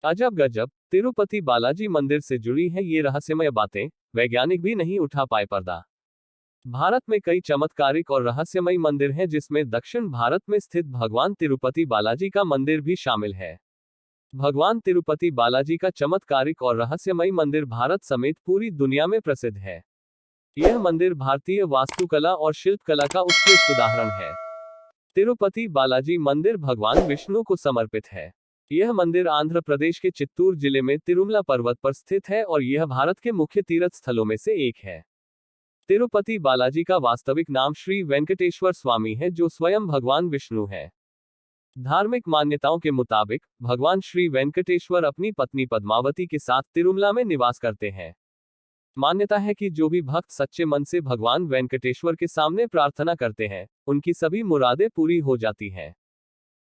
अजब गजब, तिरुपति बालाजी मंदिर से जुड़ी हैं ये रहस्यमय बातें, वैज्ञानिक भी नहीं उठा पाए पर्दा। भारत में कई चमत्कारिक और रहस्यमय मंदिर हैं, जिसमें दक्षिण भारत में स्थित भगवान तिरुपति बालाजी का मंदिर भी शामिल है। भगवान तिरुपति बालाजी का चमत्कारिक और रहस्यमय मंदिर भारत समेत पूरी दुनिया में प्रसिद्ध है। यह मंदिर भारतीय वास्तुकला और शिल्पकला का उत्कृष्ट उदाहरण है। तिरुपति बालाजी मंदिर भगवान विष्णु को समर्पित है। यह मंदिर आंध्र प्रदेश के चित्तूर जिले में तिरुमला पर्वत पर स्थित है और यह भारत के मुख्य तीर्थ स्थलों में से एक है। तिरुपति बालाजी का वास्तविक नाम श्री वेंकटेश्वर स्वामी है, जो स्वयं भगवान विष्णु है। धार्मिक मान्यताओं के मुताबिक भगवान श्री वेंकटेश्वर अपनी पत्नी पद्मावती के साथ तिरुमला में निवास करते हैं। मान्यता है कि जो भी भक्त सच्चे मन से भगवान वेंकटेश्वर के सामने प्रार्थना करते हैं, उनकी सभी मुरादें पूरी हो जाती हैं।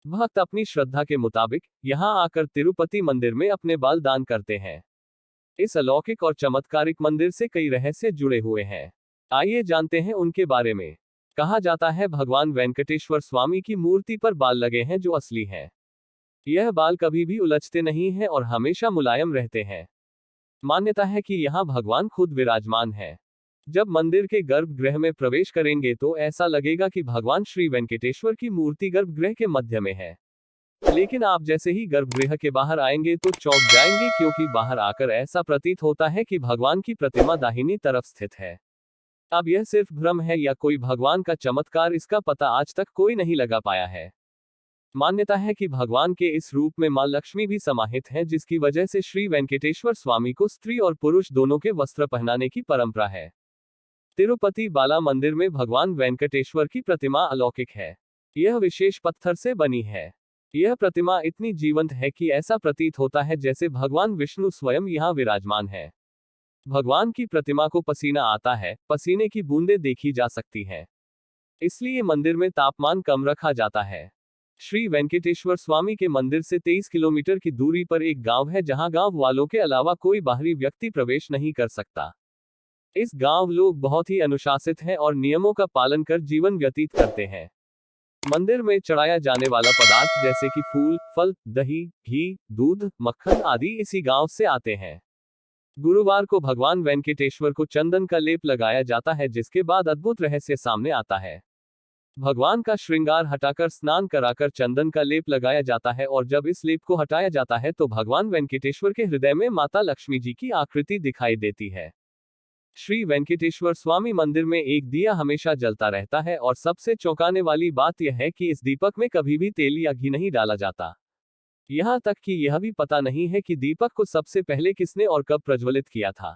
भक्त अपनी श्रद्धा के मुताबिक यहां आकर तिरुपति मंदिर में अपने बाल दान करते हैं। इस अलौकिक और चमत्कारिक मंदिर से कई रहस्य जुड़े हुए हैं। आइए जानते हैं उनके बारे में। कहा जाता है भगवान वेंकटेश्वर स्वामी की मूर्ति पर बाल लगे हैं, जो असली हैं। यह बाल कभी भी उलझते नहीं हैं और हमेशा मुलायम रहते हैं। मान्यता है कि यहाँ भगवान खुद विराजमान है। जब मंदिर के गर्भगृह में प्रवेश करेंगे तो ऐसा लगेगा कि भगवान श्री वेंकटेश्वर की मूर्ति गर्भगृह के मध्य में है। लेकिन आप जैसे ही गर्भगृह के बाहर आएंगे तो चौंक जाएंगे, क्योंकि बाहर आकर ऐसा प्रतीत होता है कि भगवान की प्रतिमा दाहिनी तरफ स्थित है। अब यह सिर्फ भ्रम है या कोई भगवान का चमत्कार, इसका पता आज तक कोई नहीं लगा पाया है। मान्यता है कि भगवान के इस रूप में मां लक्ष्मी भी समाहित हैं, जिसकी वजह से श्री वेंकटेश्वर स्वामी को स्त्री और पुरुष दोनों के वस्त्र पहनाने की परंपरा है। तिरुपति बाला मंदिर में भगवान वेंकटेश्वर की प्रतिमा अलौकिक है। यह विशेष पत्थर से बनी है। यह प्रतिमा इतनी जीवंत है कि ऐसा प्रतीत होता है जैसे भगवान विष्णु स्वयं यहाँ विराजमान है। भगवान की प्रतिमा को पसीना आता है, पसीने की बूंदें देखी जा सकती हैं। इसलिए मंदिर में तापमान कम रखा जाता है। श्री वेंकटेश्वर स्वामी के मंदिर से 23 किलोमीटर की दूरी पर एक गांव है, जहां गांव वालों के अलावा कोई बाहरी व्यक्ति प्रवेश नहीं कर सकता। इस गांव लोग बहुत ही अनुशासित हैं और नियमों का पालन कर जीवन व्यतीत करते हैं। मंदिर में चढ़ाया जाने वाला पदार्थ जैसे कि फूल, फल, दही, घी, दूध, मक्खन आदि इसी गांव से आते हैं। गुरुवार को भगवान वेंकटेश्वर को चंदन का लेप लगाया जाता है, जिसके बाद अद्भुत रहस्य सामने आता है। भगवान का श्रृंगार हटाकर स्नान कराकर चंदन का लेप लगाया जाता है और जब इस लेप को हटाया जाता है तो भगवान वेंकटेश्वर के हृदय में माता लक्ष्मी जी की आकृति दिखाई देती है। श्री वेंकटेश्वर स्वामी मंदिर में एक दिया हमेशा जलता रहता है और सबसे चौंकाने वाली बात यह है कि इस दीपक में कभी भी तेल या घी नहीं डाला जाता। यहाँ तक कि यह भी पता नहीं है कि दीपक को सबसे पहले किसने और कब प्रज्वलित किया था।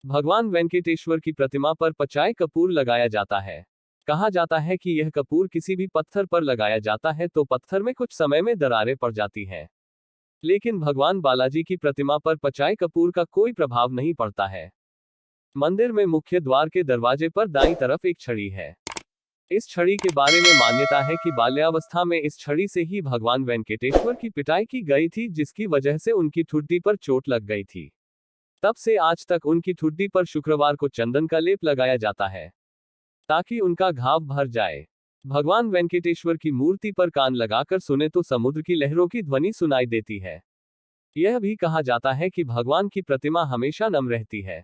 भगवान वेंकटेश्वर की प्रतिमा पर पचाए कपूर लगाया जाता है। कहा जाता है कि यह कपूर किसी भी पत्थर पर लगाया जाता है तो पत्थर में कुछ समय में दरारें पड़ जाती हैं। लेकिन भगवान बालाजी की प्रतिमा पर पचाए कपूर का कोई प्रभाव नहीं पड़ता है। मंदिर में मुख्य द्वार के दरवाजे पर दाईं तरफ एक छड़ी है। इस छड़ी के बारे में मान्यता है कि बाल्यावस्था में इस छड़ी से ही भगवान वेंकटेश्वर की पिटाई की गई थी, जिसकी वजह से उनकी ठुड्डी पर चोट लग गई थी। तब से आज तक उनकी ठुड्डी पर शुक्रवार को चंदन का लेप लगाया जाता है, ताकि उनका घाव भर जाए। भगवान वेंकटेश्वर की मूर्ति पर कान लगाकर सुने तो समुद्र की लहरों की ध्वनि सुनाई देती है। यह भी कहा जाता है कि भगवान की प्रतिमा हमेशा नम रहती है।